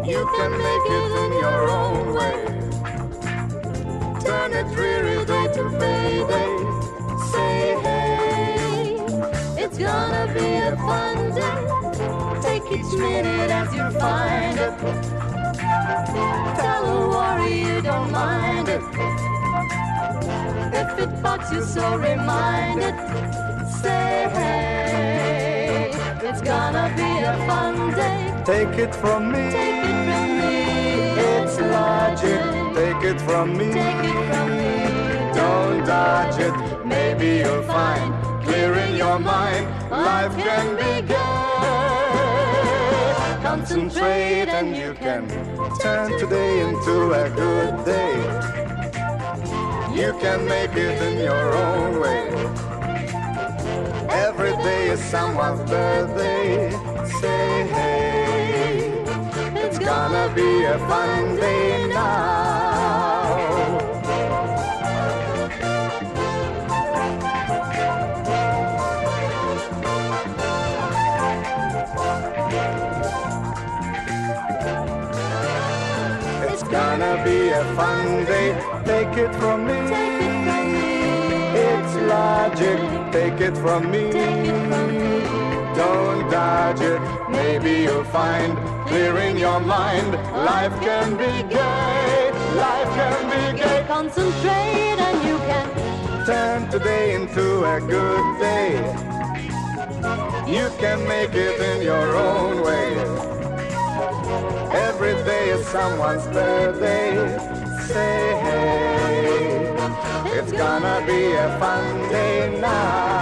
You can make it in your own way. Turn a dreary day to payday. Say hey, it's gonna be a fun day. Take each minute as you find it. Tell a worry you don't mind it. If it bugs you, so remind it. Say hey, it's gonna be a fun day. Take it from me, Take it from me, it's logic. Take it from me, Take it from me, don't dodge it. maybe you'll find, clearing your mind, life can be good. Concentrate and you can turn today into a good day. You can make it in your own way. Every day is someone's birthday. Say hey, It's gonna be a fun day now. it's gonna be a fun day. Take it from me, Take it from me, it's logic. Take it from me, Take it from me, don't dodge it. Maybe you'll find, clearing your mind, life can be gay. Life can be gay. concentrate and you can. Turn today into a good day. You can make it in your own way. Every day is someone's birthday. Say hey, it's gonna be a fun day now.